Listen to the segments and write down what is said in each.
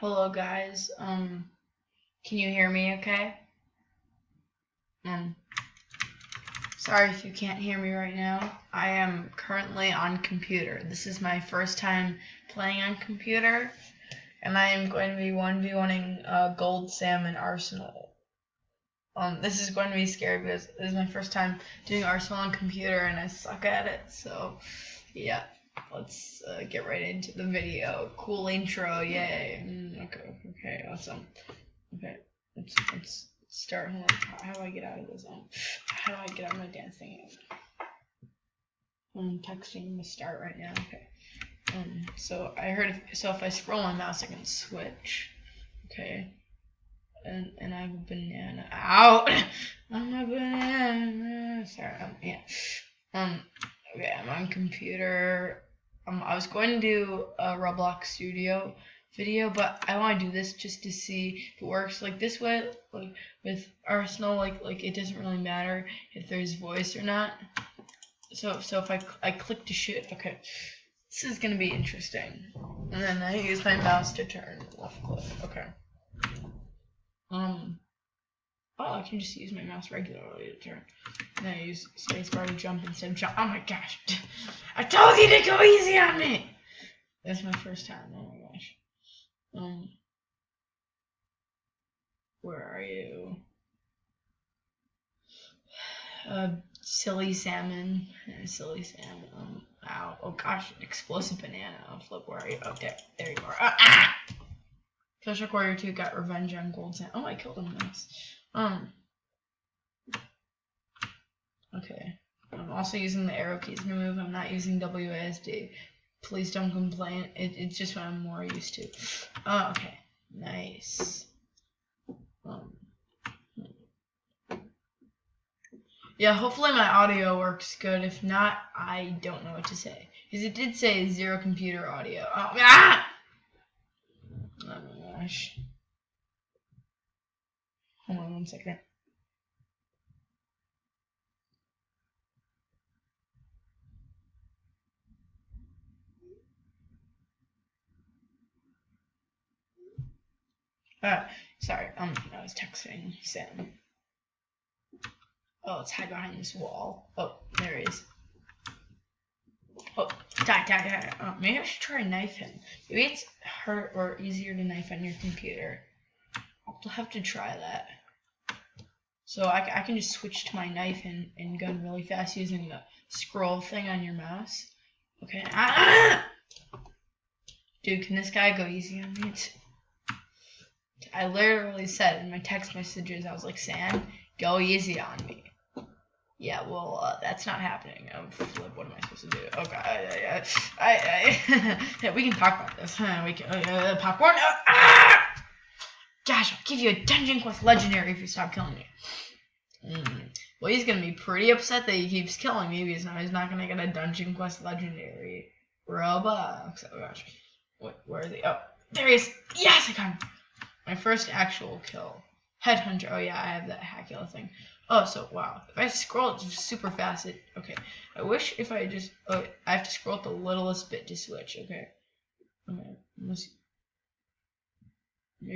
Hello guys. Can you hear me okay? Um, Sorry if you can't hear me right now. I am currently on computer. This is my first time playing on computer, and I am going to be 1v1ing Gold Sam and Arsenal. This is going to be scary because this is my first time doing Arsenal on computer and I suck at it, so yeah. Let's get right into the video. Cool intro, yay. Okay, awesome. Okay, let's start. Hold on. How do I get out of this? How do I get out of my dance thing? I'm texting to start right now. Okay. So I heard if I scroll my mouse, I can switch. Okay. And I have a banana. Ow! I'm a banana. Sorry. Yeah. Okay, I'm on computer. I was going to do a Roblox Studio video, but I want to do this just to see if it works. Like this way, like with Arsenal, like it doesn't really matter if there's voice or not. So if I click to shoot, okay, this is gonna be interesting. And then I use my mouse to turn left click. Okay. Oh, I can just use my mouse regularly to turn. And then I use spacebar to jump instead of jump. Oh my gosh. I told you to go easy on me! That's my first time. Oh my gosh. Where are you? Silly salmon. Silly salmon. Ow. Oh gosh. Explosive banana. Oh, flip. Where are you? Oh, there you are. Ah! Killshock Warrior 2 got revenge on Gold Sam. Oh, I killed him. Nice. Okay. I'm also using the arrow keys to move. I'm not using WASD. Please don't complain. It's just what I'm more used to. Oh, okay. Nice. Yeah, hopefully my audio works good. If not, I don't know what to say. Because it did say 0 computer audio. Oh, ah! Oh my gosh. Hold on 1 second. Sorry, I was texting Sam. Oh, let's hide behind this wall. Oh, there he is. Oh, die. Oh, maybe I should try to knife him. Maybe it's hard or easier to knife on your computer. I'll have to try that. So I can just switch to my knife and gun really fast using the scroll thing on your mouse. Okay. Ah! Dude, can this guy go easy on me? I literally said in my text messages, I was like, Sam, go easy on me. Yeah, well, that's not happening. Flip, what am I supposed to do? Oh, God. Yeah, we can talk about this. We can, popcorn. Gosh, I'll give you a Dungeon Quest Legendary if you stop killing me. Well, he's going to be pretty upset that he keeps killing me because now he's not going to get a Dungeon Quest Legendary Robux. Oh, gosh. Where is he? Oh, there he is. Yes, I got him. My first actual kill. Headhunter. Oh, yeah, I have that Hackula thing. Oh, so, wow. If I scroll it super fast, okay. I wish if I just, I have to scroll it the littlest bit to switch, okay. Okay, let's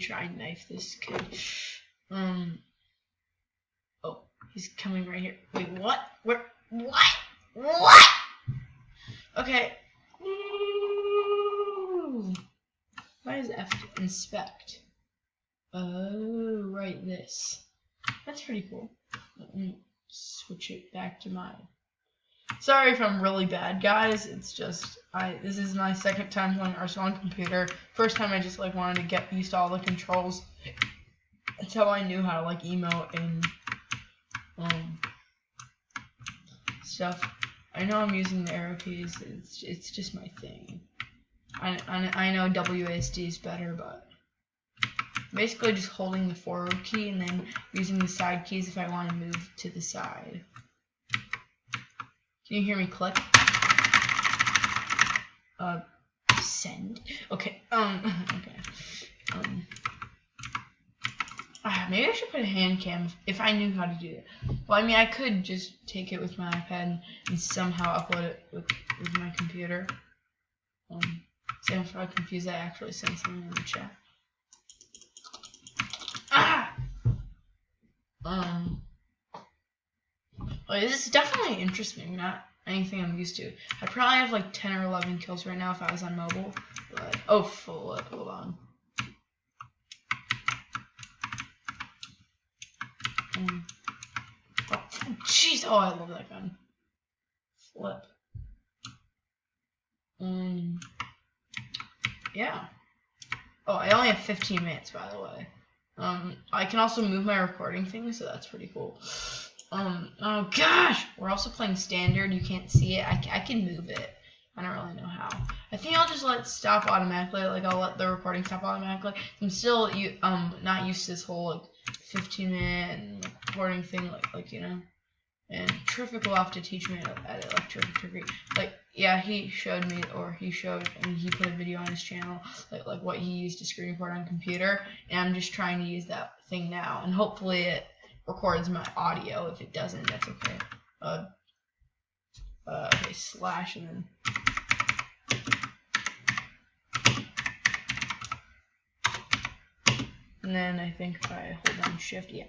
try and knife this kid. Oh, he's coming right here. Wait, what? Where? What? Okay. Ooh. Why is F to inspect? Oh, right, this. That's pretty cool. Let me switch it back to mine. Sorry if I'm really bad, guys. It's just this is my second time playing Arsenal on computer. First time I just wanted to get used to all the controls. That's how I knew how to emote and stuff. I know I'm using the arrow keys. It's just my thing. I know WASD is better, but basically just holding the forward key and then using the side keys if I want to move to the side. Can you hear me click? Send. Okay. Maybe I should put a hand cam if I knew how to do it. Well, I mean, I could just take it with my iPad and somehow upload it with my computer. Sam, if I'm confused, I actually sent something in the chat. Like, this is definitely interesting. Not anything I'm used to. I probably have like 10 or 11 kills right now if I was on mobile. But oh, flip. Hold on. Oh, jeez. Oh, I love that gun. Flip. Yeah. Oh, I only have 15 minutes, by the way. I can also move my recording thing, so that's pretty cool. Oh gosh! We're also playing standard. You can't see it. I can move it. I don't really know how. I think I'll just let it stop automatically. Like, I'll let the recording stop automatically. I'm still not used to this whole like 15-minute recording thing. Like you know. And Terrific will have to teach me at it, like Terrific. Like, yeah, he showed me, or he showed, and he put a video on his channel, like what he used to screen record on computer, and I'm just trying to use that thing now, and hopefully it records my audio. If it doesn't, that's okay. Okay, slash, and then I think if I hold down shift, yeah.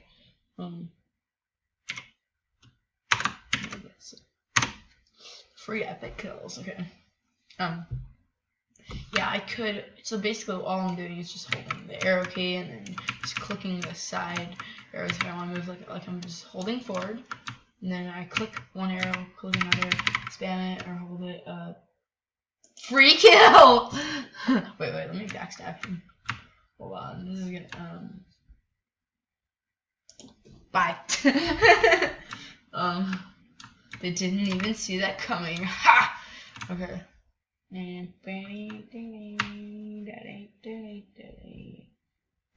Free epic kills, okay. Yeah, I could, so basically all I'm doing is just holding the arrow key and then just clicking the side arrows if I want to move, like I'm just holding forward, and then I click one arrow, click another, spam it, or hold it, free kill! wait, let me backstab him. Hold on, this is gonna, bye. They didn't even see that coming. Ha! Okay.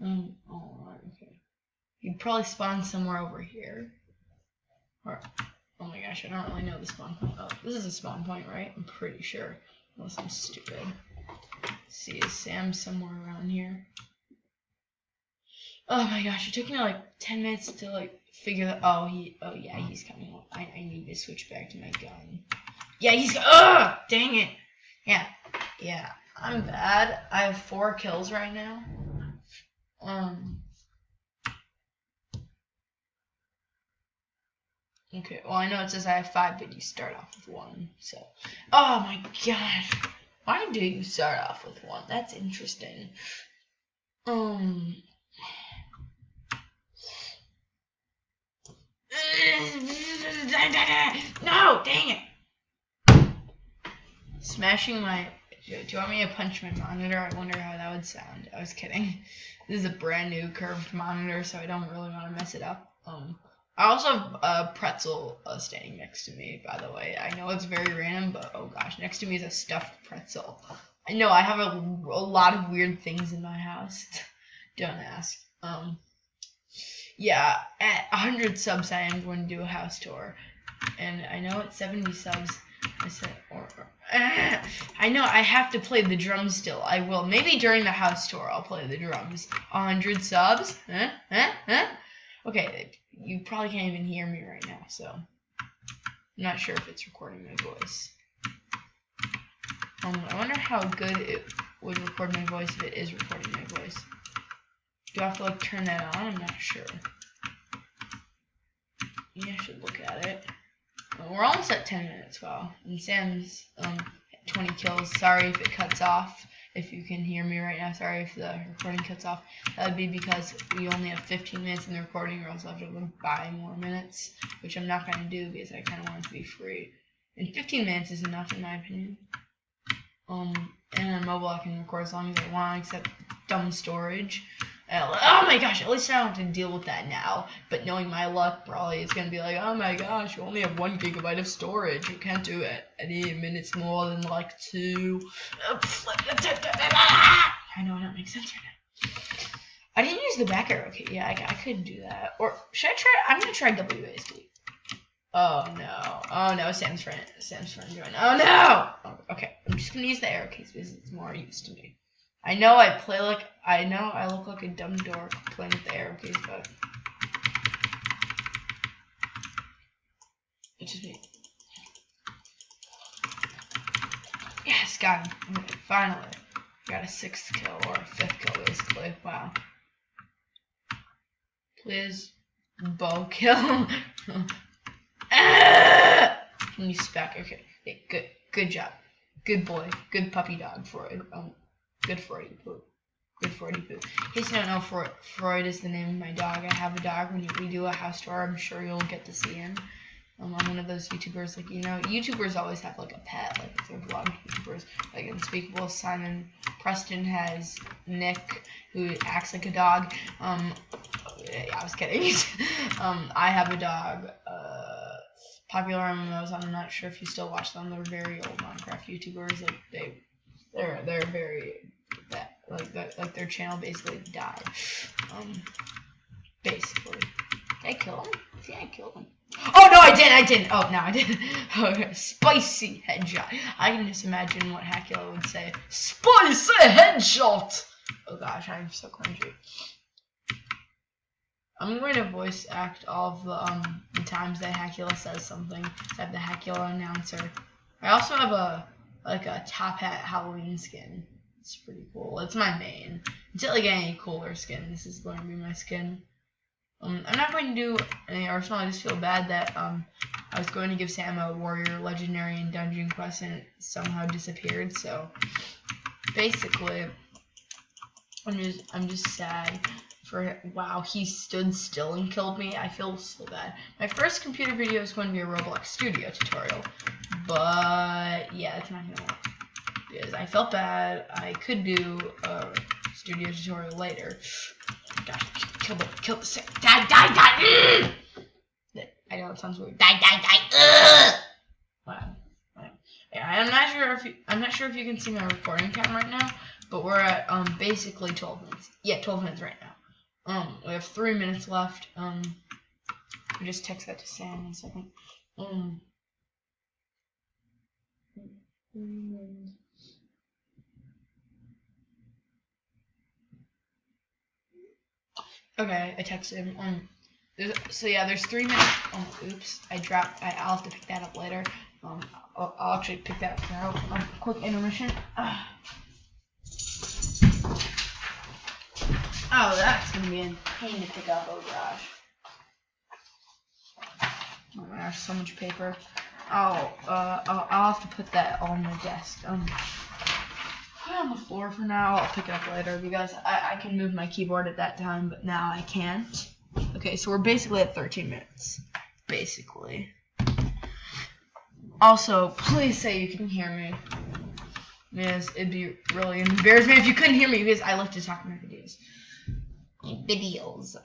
Oh, okay. You'd probably spawn somewhere over here. Or, oh my gosh, I don't really know the spawn point. Oh, this is a spawn point, right? I'm pretty sure. Unless I'm stupid. Let's see, is Sam somewhere around here? Oh my gosh, it took me like 10 minutes to like figure that. Oh yeah, he's coming. I need to switch back to my gun. Yeah, he's. Ugh! Dang it. Yeah, I'm bad. I have 4 kills right now. Okay, well I know it says I have 5, but you start off with 1, so. Oh my gosh. Why do you start off with 1? That's interesting. No, dang it. Smashing my. Do you want me to punch my monitor? I wonder how that would sound. I was kidding. This is a brand new curved monitor, so I don't really want to mess it up. I also have a pretzel standing next to me, by the way. I know it's very random, but oh gosh, next to me is a stuffed pretzel. I know I have a lot of weird things in my house. Don't ask. Yeah, at 100 subs, I am going to do a house tour, and I know at 70 subs. I said, I know I have to play the drums still. I will. Maybe during the house tour I'll play the drums. 100 subs? Okay, you probably can't even hear me right now, so I'm not sure if it's recording my voice. I wonder how good it would record my voice if it is recording my voice. Do I have to like turn that on? I'm not sure. Yeah, I should look at it. We're almost at 10 minutes, wow. And Sam's 20 kills. Sorry if it cuts off. If you can hear me right now, sorry if the recording cuts off. That would be because we only have 15 minutes in the recording, or else I'll have to buy more minutes, which I'm not going to do because I kind of want it to be free. And 15 minutes is enough, in my opinion. And on mobile, I can record as long as I want, except dumb storage. Oh my gosh, at least I don't have to deal with that now. But knowing my luck, probably it's going to be like, oh my gosh, you only have 1 GB of storage. You can't do it any minutes more than like 2. I know, that makes sense right now. I didn't use the back arrow key. Yeah, I could do that. Or should I try? I'm going to try WASD. Oh no, Sam's friend joined. Oh no! Okay, I'm just going to use the arrow keys because it's more used to me. I know I look like a dumb dork playing with the arrow keys, but it's just me. Yes, got him. Okay, finally. Got a 6th kill, or a 5th kill, basically. Wow. Please. Bow kill. Ah! Can you spec? Okay. Good job. Good boy. Good puppy dog, Freud. Good Freudy poo. Good Freudy poo. In case you don't know, Freud is the name of my dog. I have a dog. When we do a house tour, I'm sure you'll get to see him. I'm one of those YouTubers, like, you know, YouTubers always have, like, a pet, like, if they're vlog YouTubers, like Unspeakable Simon. Preston has Nick, who acts like a dog. Yeah, I was kidding. I have a dog, Popular MMOs, I'm not sure if you still watch them, they're very old Minecraft YouTubers, like, they're very, like, their channel basically died, basically. Did I kill him? Yeah, I killed him. Oh, no, I didn't. Oh, no, I didn't. Okay, spicy headshot. I can just imagine what Hackula would say. Spicy headshot! Oh, gosh, I'm so cringy. I'm going to voice act all of the times that Hackula says something. I have the Hackula announcer. I also have a Top Hat Halloween skin. It's pretty cool. It's my main. Until I get any cooler skin, this is going to be my skin. I'm not going to do any arsenal. I just feel bad that I was going to give Sam a warrior, legendary, and dungeon quest, and it somehow disappeared. So basically, I'm just sad. Wow, he stood still and killed me. I feel so bad. My first computer video is going to be a Roblox Studio tutorial, but yeah, it's not gonna work because I felt bad. I could do a studio tutorial later. Gosh, kill the sick. Die. I know it sounds weird. Die. Wow. Yeah, I'm not sure if you can see my recording time right now, but we're at basically 12 minutes. Yeah, 12 minutes right now. We have 3 minutes left. I just text that to Sam in a second. Okay, I texted him. So yeah, there's 3 minutes. Oops, I'll have to pick that up later. I'll actually pick that up now. Quick intermission. Oh, that's gonna be a pain to pick up. Oh my gosh, so much paper. I'll have to put that on my desk. Put it on the floor for now. I'll pick it up later because I can move my keyboard at that time, but now I can't. Okay, so we're basically at 13 minutes. Basically. Also, please say you can hear me. Yes, it'd be really embarrassing if you couldn't hear me because I like to talk in my videos.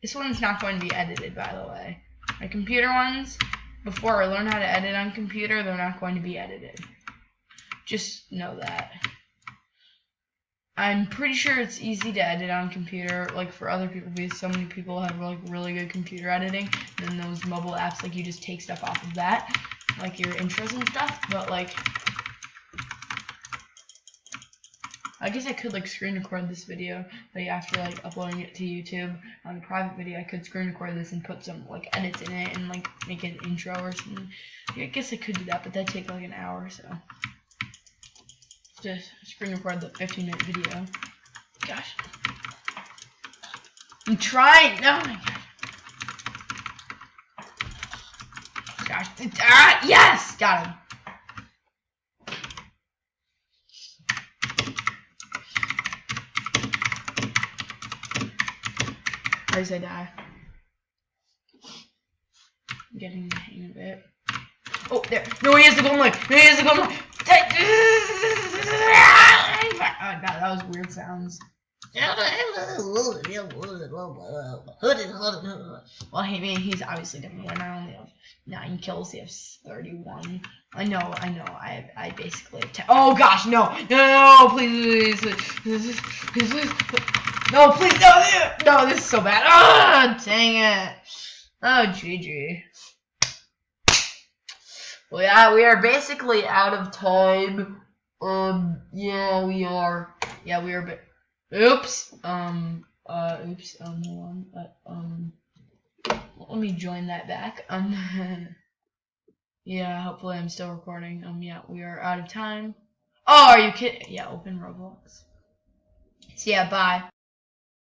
This one's not going to be edited, by the way. My computer ones, before I learn how to edit on computer, they're not going to be edited. Just know that. I'm pretty sure it's easy to edit on computer, like for other people, because so many people have like really good computer editing, and then those mobile apps, like you just take stuff off of that, like your intros and stuff, but like, I guess I could like screen record this video, like after like uploading it to YouTube on a private video, I could screen record this and put some like edits in it and like make an intro or something. Yeah, I guess I could do that, but that'd take like an hour, so. Just screen record the 15-minute video. Gosh. I'm trying. Oh my gosh. Gosh. Yes! Got him. Or does I die? I'm getting the hang of it. Oh, there. No, he has the golden leg. No, he has the golden leg. Oh, God, that was weird sounds. Well, hey, man, he's obviously gonna win. I only have 9 kills. He has 31. I know. I basically have oh gosh, no, please. No, please, no, this is so bad. Ah, dang it. Oh, GG. Well, yeah, we are basically out of time. Yeah, we are. Yeah, we are. Oops. Oops. Hold on. Let me join that back. Yeah, hopefully I'm still recording. Yeah, we are out of time. Oh, are you kidding? Yeah, open Roblox. So yeah, bye.